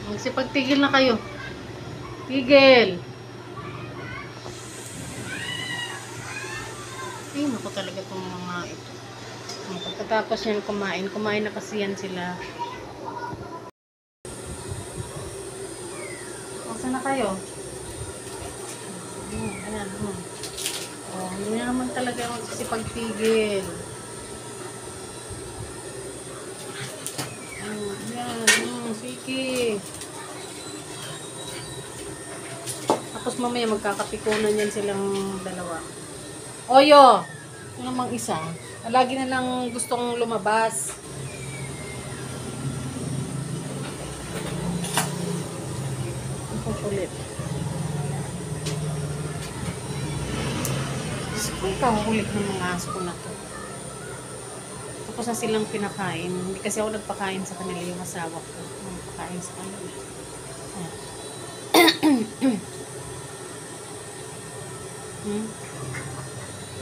Magsipagtigil na kayo. Tigil. Ay, naku talaga itong mga ito. Pagkatapos yan kumain na kasi yan sila. Saan na kayo? Ayan. Oh, hindi na naman talaga magsisipagtigil. Ayan. Sige. Tapos mamaya magkakapikunan yan silang dalawa. Oyo! Ito namang isa. Lagi na lang gustong lumabas. Ang kukulit. Ang kakukulit ng mga aso ko na to. Tapos na silang pinakain. Hindi kasi ako nagpakain sa kanila, yung asawa ko. Nagpakain sa kanila.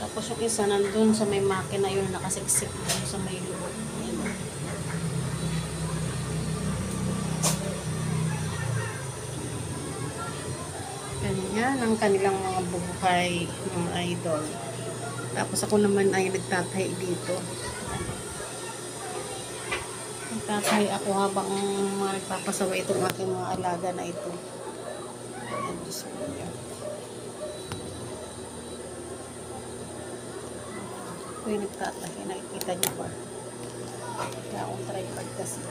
Tapos yung isa nandun sa may makina yun, nakasiksik doon sa may loob. Ganyan ang kanilang mga buhay, mga idol. Tapos ako naman ay nagtatay dito. Nagtatay ako habang nagpapasawa itong aking mga alaga na ito. Ayan, Diyos mo yan. Ako yung nagtatay. Nakikita niyo ba? Kaya akong tripod kasi.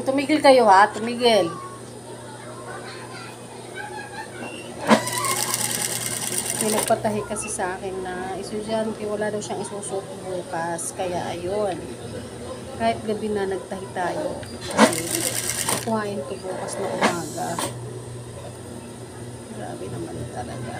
Tumigil kayo ha, tumigil. May nagpatahi kasi sa akin na estudyante, wala daw siyang isusot bukas. Kaya ayun, kahit gabi na nagtahi tayo. Kasi kuhain to bukas na umaga. Grabe naman talaga.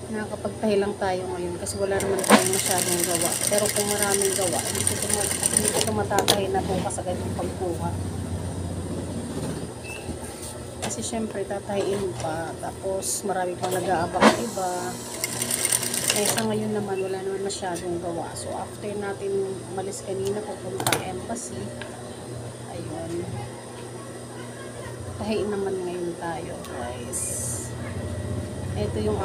Nakakapagtahi lang tayo ngayon kasi wala naman tayong masyadong gawa. Pero kung maraming gawa, hindi ko matatahi na bukas agad yung pagkuha. Kasi syempre tatahiin pa, tapos marami pang nag-aabang iba. Eh sa ngayon naman wala naman masyadong gawa. So after natin umalis kanina pupunta embassy, ayun, tahiin naman ngayon tayo guys. Ito yung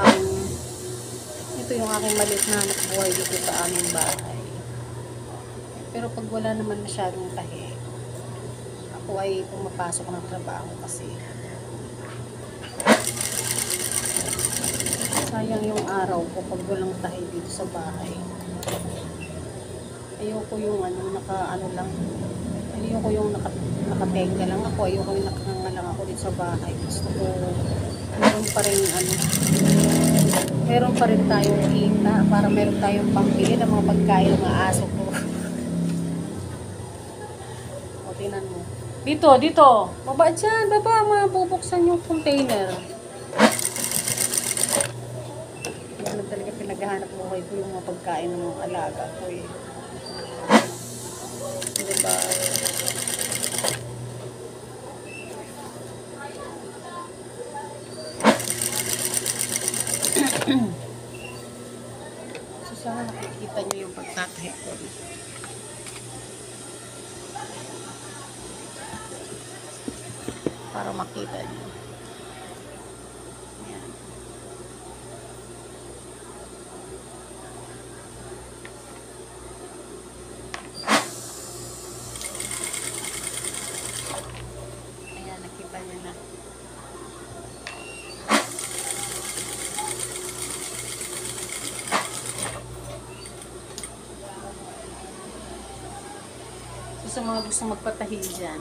aking maliit na anak buhay dito sa aming bahay. Pero pag wala naman masyadong tahi, ako ay pumapasok ng trabaho kasi sayang yung araw ko pag walang tahi dito sa bahay. Ayoko yung ayoko yung nakatenga lang ako, ayoko yung nakanganga lang ako dito sa bahay. Gusto ko meron pa rin tayong kita para meron tayong pambili ng mga pagkain ng mga aso ko. O, tingnan mo. Dito. Baba dyan, mabubuksan yung container. Yan na talaga pinaghahanap buhay ko yung mga pagkain ng mga alaga ko eh. Diba? So sana nakikita nyo yung pagtatahi ko. Para makita nyo. Ayan. Ayan, nakita nyo na. Sa mga gusto magpatahi dyan,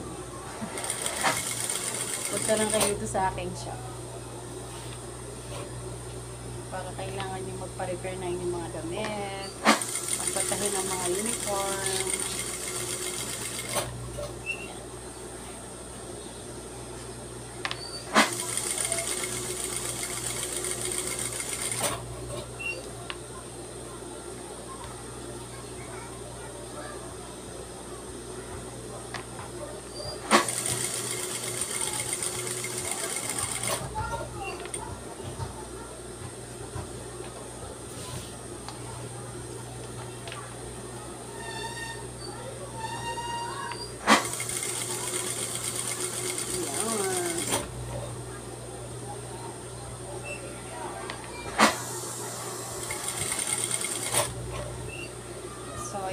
punta lang kayo dito sa aking shop. Para kailangan nyo magpa-repair na inyong mga damit, magpatahi ng mga uniform.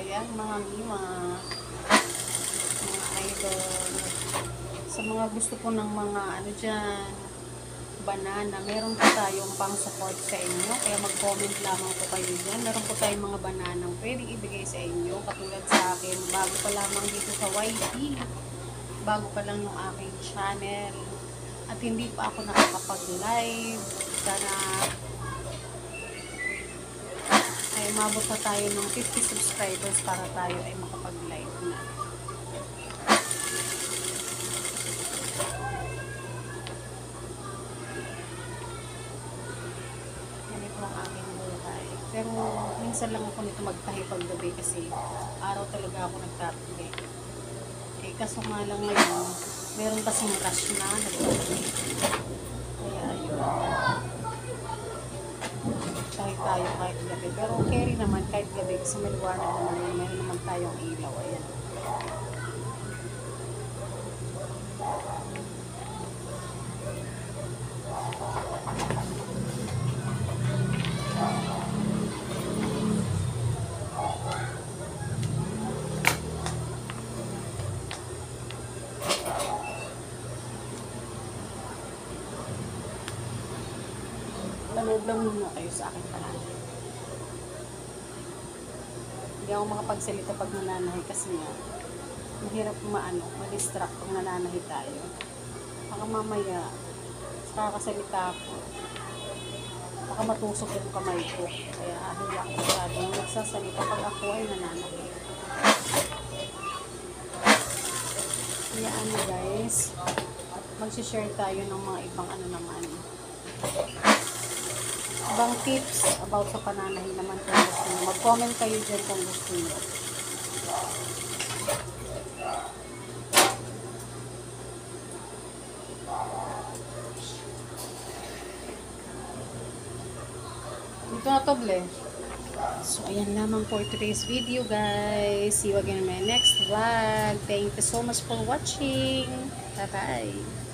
ayan, mga mima, mga idol. Sa mga gusto po ng mga ano dyan, banana, meron po tayong pang support sa inyo, kaya mag-comment lamang po kayo dyan. Meron po tayong mga bananang pwedeng ibigay sa inyo, katulad sa akin, bago pa lamang dito sa YT, bago pa lang yung aking channel, at hindi pa ako nakakapag-live. Sana ay umabot na tayo ng 50 subscribers para tayo ay makapag-live na. Ganito ang aking buhay. Pero minsan lang ako nito magtahi paggabi kasi araw talaga ako nagtatahi. Eh kaso nga lang ngayon, meron kasing rush na nagtatahi. Kaya yun. Tahi tayo kahit gabi. Pero okay rin naman kahit gabi kasi maliwanag naman yun. Meron naman tayong ilaw. Ayan. Panood lang muna kayo sa akin pala. Hindi ako makapagsalita pag nananahi kasi nga mahirap ma-distract pag nananahi tayo. Baka mamaya kakasalita ako, baka matusok yung kamay ko, kaya hindi ako masyadong nagsasalita pag ako ay nananahi. Kaya ano guys, mag-share tayo ng mga ibang ano naman, ibang tips about sa pananahi naman kung gusto nyo. Mag-comment kayo dyan kung gusto nyo. Dito na to, ble. So, ayan lamang for today's video, guys. See you again in my next vlog. Thank you so much for watching. Bye-bye.